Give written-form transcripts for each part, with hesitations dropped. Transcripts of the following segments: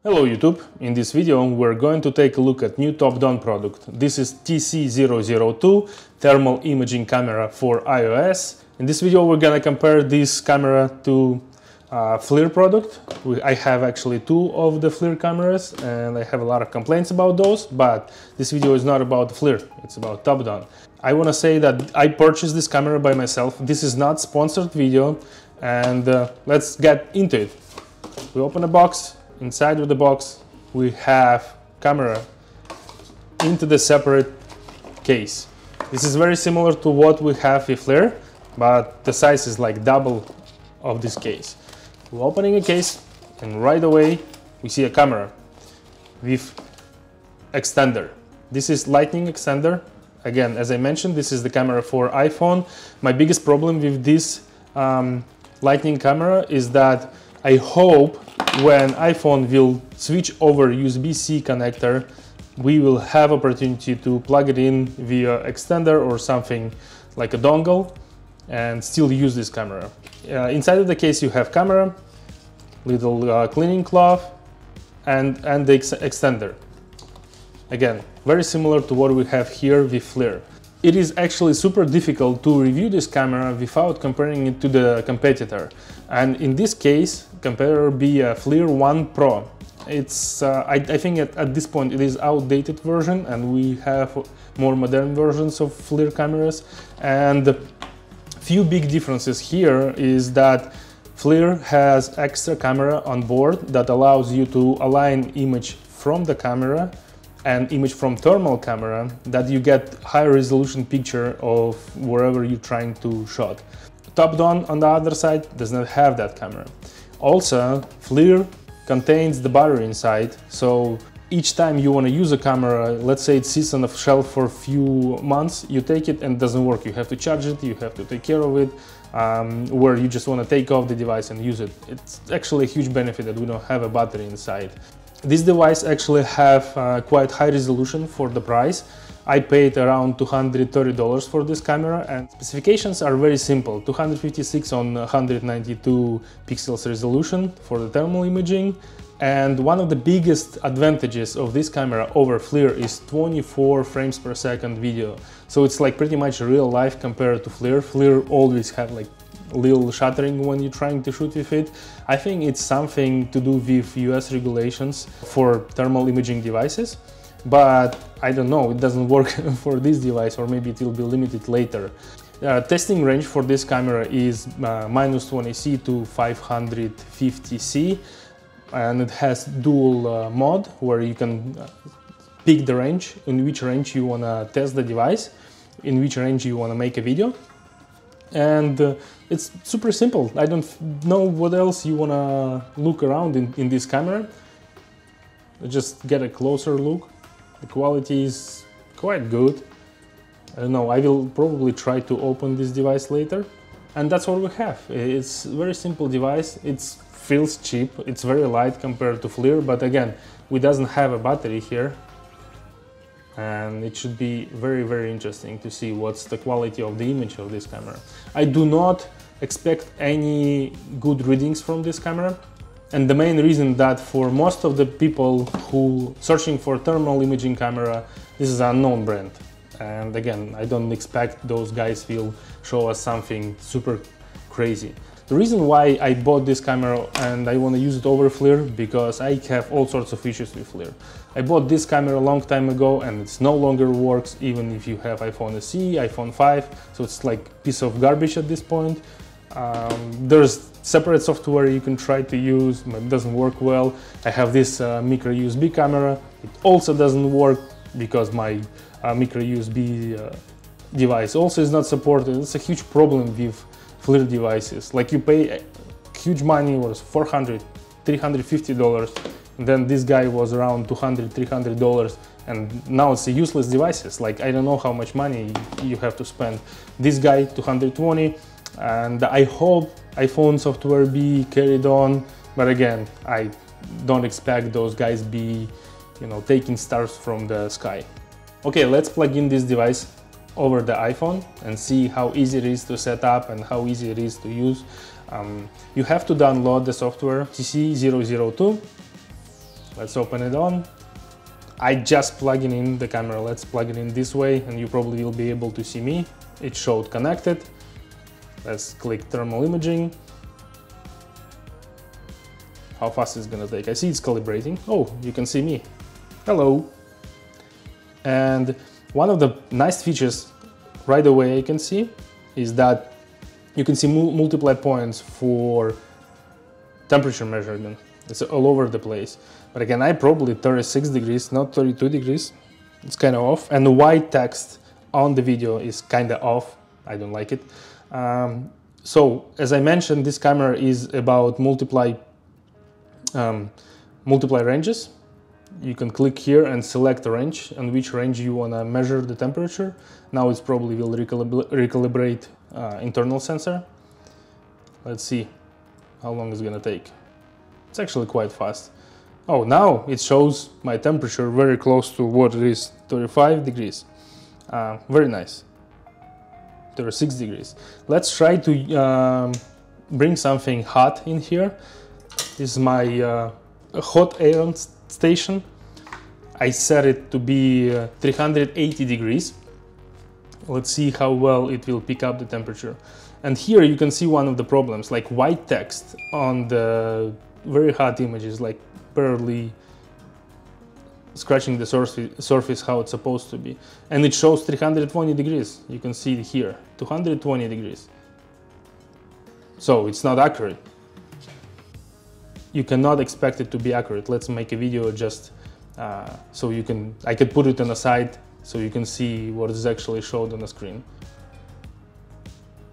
Hello YouTube! In this video we're going to take a look at new Topdon product. This is TC002 thermal imaging camera for iOS. In this video we're gonna compare this camera to FLIR product. I have actually two of the FLIR cameras and I have a lot of complaints about those, but this video is not about FLIR, it's about Topdon. I want to say that I purchased this camera by myself. This is not sponsored video, and let's get into it. We open the box. Inside of the box we have camera into the separate case. This is very similar to what we have with FLIR, but the size is like double of this case. We're opening a case and right away we see a camera with extender. This is lightning extender. Again, as I mentioned, this is the camera for iPhone. My biggest problem with this lightning camera is that I hope when iPhone will switch over USB-C connector, we will have opportunity to plug it in via extender or something like a dongle and still use this camera. Inside of the case you have camera, little cleaning cloth and the extender. Again, very similar to what we have here with FLIR. It is actually super difficult to review this camera without comparing it to the competitor. And in this case, competitor be a FLIR 1 Pro. It's I think at this point it is outdated version and we have more modern versions of FLIR cameras. And few big differences here is that FLIR has extra camera on board that allows you to align image from the camera and image from thermal camera, that you get high resolution picture of wherever you're trying to shot. Topdon on the other side does not have that camera. Also, FLIR contains the battery inside, so each time you want to use a camera, let's say it sits on a shelf for a few months, you take it and it doesn't work. You have to charge it, you have to take care of it, where you just want to take off the device and use it. It's actually a huge benefit that we don't have a battery inside. This device actually have quite high resolution for the price. I paid around $230 for this camera, and specifications are very simple. 256 on 192 pixels resolution for the thermal imaging. And one of the biggest advantages of this camera over FLIR is 24 frames per second video. So it's like pretty much real life compared to FLIR. FLIR always have like little shuttering when you're trying to shoot with it. I think it's something to do with US regulations for thermal imaging devices, but I don't know, it doesn't work for this device, or maybe it will be limited later. Testing range for this camera is -20C to 550C, and it has dual mode where you can pick the range, in which range you want to test the device, in which range you want to make a video. And it's super simple. I don't know what else you want to look around in this camera. Just get a closer look. The quality is quite good. I don't know, I will probably try to open this device later. And that's what we have. It's a very simple device. It feels cheap. It's very light compared to FLIR, but again, we doesn't have a battery here. And it should be very interesting to see what's the quality of the image of this camera. I do not expect any good readings from this camera, and the main reason that for most of the people who searching for thermal imaging camera, this is an unknown brand. And again, I don't expect those guys will show us something super crazy. The reason why I bought this camera and I want to use it over FLIR, because I have all sorts of issues with FLIR. I bought this camera a long time ago and it no longer works even if you have iPhone SE, iPhone 5, so it's like a piece of garbage at this point. There's separate software you can try to use, but it doesn't work well. I have this micro USB camera, it also doesn't work because my micro USB device also is not supported. It's a huge problem with FLIR devices. Like you pay huge money, was $400, $350, and then this guy was around $200, $300, and now it's a useless devices. Like I don't know how much money you have to spend. This guy $220, and I hope iPhone software be carried on, but again, I don't expect those guys be, you know, taking stars from the sky. Okay, let's plug in this device over the iPhone and see how easy it is to set up and how easy it is to use. You have to download the software TC002. Let's open it on. I just plug it in the camera. Let's plug it in this way and you probably will be able to see me. It showed connected. Let's click thermal imaging. How fast it's gonna take? I see it's calibrating. Oh, you can see me. Hello. And one of the nice features right away I can see is that you can see multiple points for temperature measurement. It's all over the place. But again, I probably 36 degrees, not 32 degrees. It's kind of off. And the white text on the video is kind of off. I don't like it. So as I mentioned, this camera is about multiply ranges. You can click here and select a range and which range you want to measure the temperature. Now it's probably will recalibrate internal sensor. Let's see how long it's gonna take. It's actually quite fast. Oh, now it shows my temperature very close to what it is, 35 degrees. Very nice. 36 degrees. Let's try to bring something hot in here. This is my hot air station. I set it to be 380 degrees. Let's see how well it will pick up the temperature. And here you can see one of the problems, like white text on the very hot images, like barely scratching the surface how it's supposed to be. And it shows 320 degrees. You can see it here, 220 degrees. So it's not accurate. You cannot expect it to be accurate. Let's make a video just so you can, I could put it on the side so you can see what is actually showed on the screen.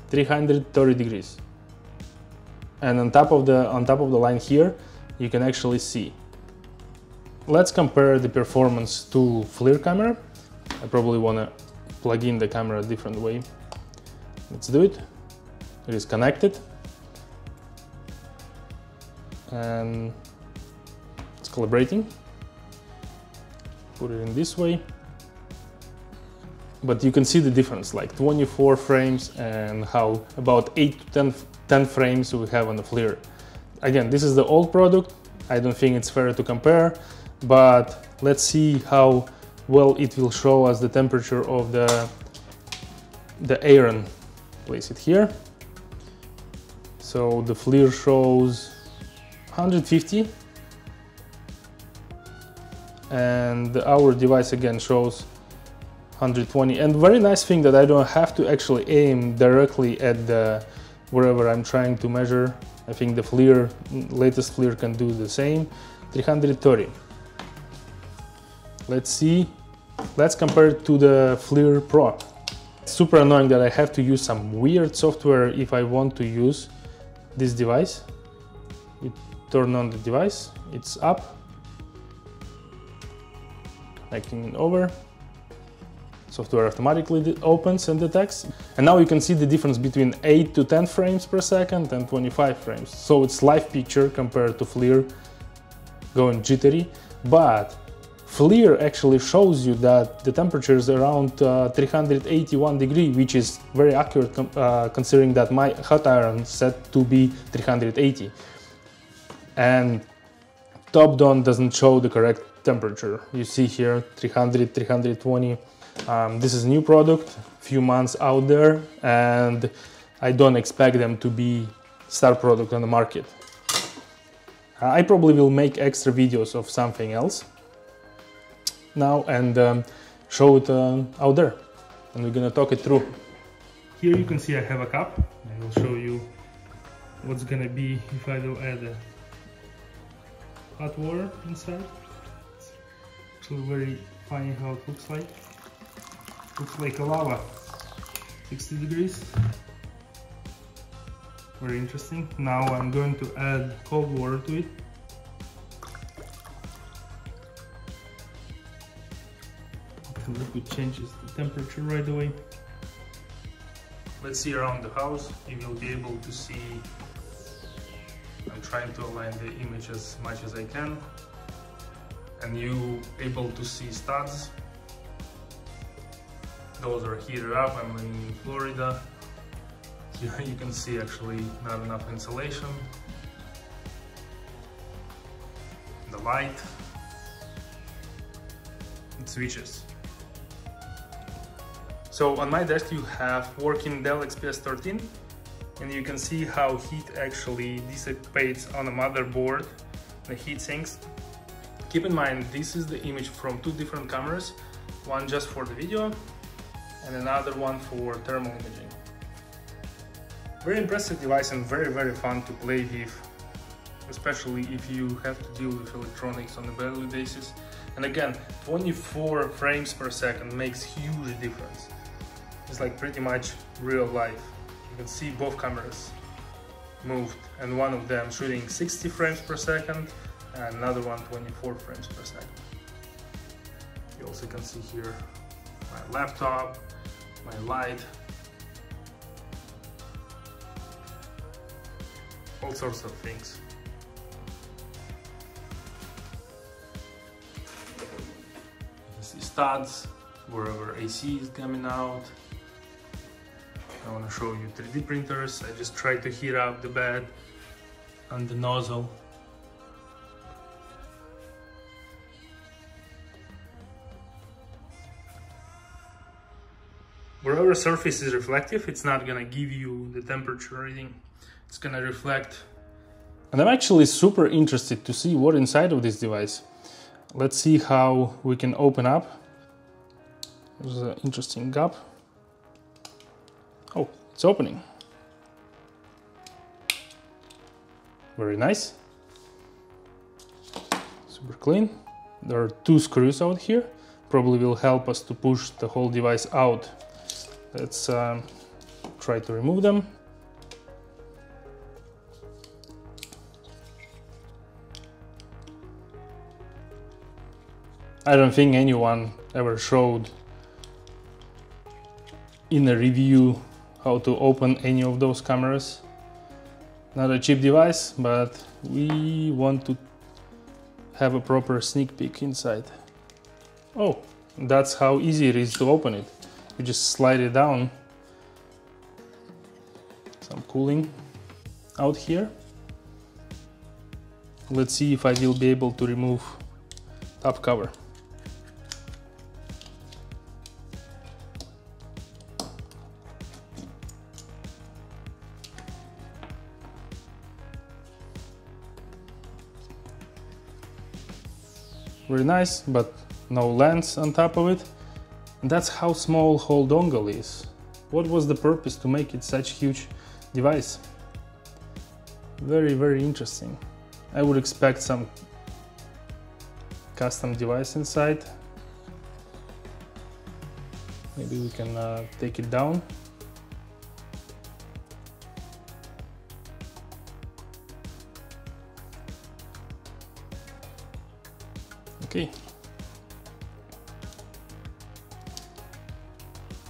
330 degrees. And on top of the line here, you can actually see. Let's compare the performance to FLIR camera. I probably want to plug in the camera a different way. Let's do it. It is connected. And it's calibrating. Put it in this way. But you can see the difference, like 24 frames and how about 8 to 10 frames we have on the FLIR. Again, this is the old product. I don't think it's fair to compare, but let's see how well it will show us the temperature of the Aaron. Place it here. So the FLIR shows 150 and our device again shows 120. And very nice thing that I don't have to actually aim directly at the wherever I'm trying to measure. I think the FLIR, latest FLIR can do the same. 330. Let's see. Let's compare it to the FLIR Pro. It's super annoying that I have to use some weird software if I want to use this device. You turn on the device, it's up. Connecting it over. Software automatically opens and detects. And now you can see the difference between 8 to 10 frames per second and 25 frames. So it's live picture compared to FLIR going jittery. But FLIR actually shows you that the temperature is around 381 degrees, which is very accurate considering that my hot iron set to be 380. And Topdon doesn't show the correct temperature. You see here 300, 320. This is a new product, few months out there, and I don't expect them to be star product on the market. I probably will make extra videos of something else now and show it out there, and we're gonna talk it through. Here you can see I have a cup. I will show you what's gonna be if I will add hot water inside. It's actually very funny how it looks like. Looks like a lava, 60 degrees. Very interesting. Now I'm going to add cold water to it. The liquid changes the temperature right away. Let's see around the house. You will be able to see. I'm trying to align the image as much as I can. And you able to see studs. Those are heated up. I'm in Florida. Here you can see actually not enough insulation. The light. It switches. So on my desk you have working Dell XPS 13, and you can see how heat actually dissipates on a motherboard, the heat sinks. Keep in mind, this is the image from two different cameras, one just for the video and another one for thermal imaging. Very impressive device and very fun to play with, especially if you have to deal with electronics on a daily basis. And again, 24 frames per second makes huge difference. It's like pretty much real life. You can see both cameras moved, and one of them shooting 60 frames per second and another one 24 frames per second. You also can see here my laptop, my light, all sorts of things. You see studs wherever AC is coming out. I want to show you 3D printers. I just try to heat up the bed and the nozzle. Wherever surface is reflective, it's not gonna give you the temperature reading. It's gonna reflect. And I'm actually super interested to see what inside of this device. Let's see how we can open up. There's an interesting gap. Oh, it's opening. Very nice. Super clean. There are two screws out here. Probably will help us to push the whole device out. Let's try to remove them. I don't think anyone ever showed in a review how to open any of those cameras. Not a cheap device, but we want to have a proper sneak peek inside. Oh, that's how easy it is to open it. You just slide it down. Some cooling out here. Let's see if I will be able to remove top cover. Very nice, but no lens on top of it. And that's how small whole dongle is. What was the purpose to make it such a huge device? Very interesting. I would expect some custom device inside. Maybe we can take it down. Okay.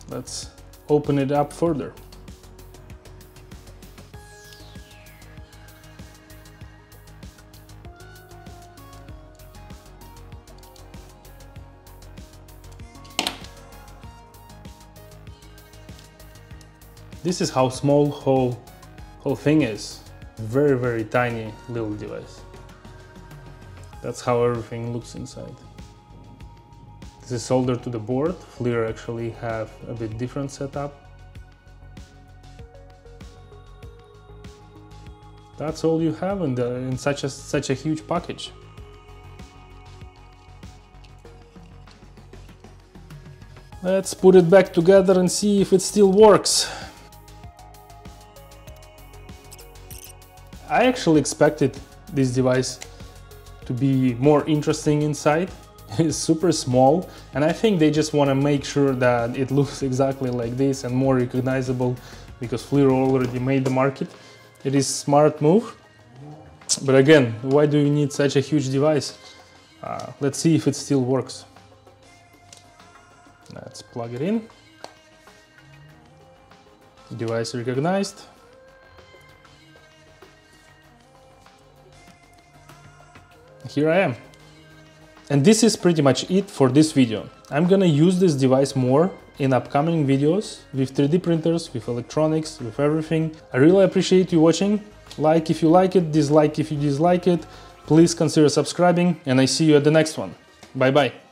Let's open it up further. This is how small whole thing is. Very tiny little device. That's how everything looks inside. This is soldered to the board. FLIR actually have a bit different setup. That's all you have in such a huge package. Let's put it back together and see if it still works. I actually expected this device to be more interesting inside. It's super small, and I think they just want to make sure that it looks exactly like this and more recognizable, because FLIR already made the market. It is a smart move, but again, why do you need such a huge device? Let's see if it still works. Let's plug it in. Device recognized. Here I am. And this is pretty much it for this video. I'm gonna use this device more in upcoming videos with 3D printers, with electronics, with everything. I really appreciate you watching. Like if you like it, dislike if you dislike it. Please consider subscribing, and I see you at the next one. Bye bye.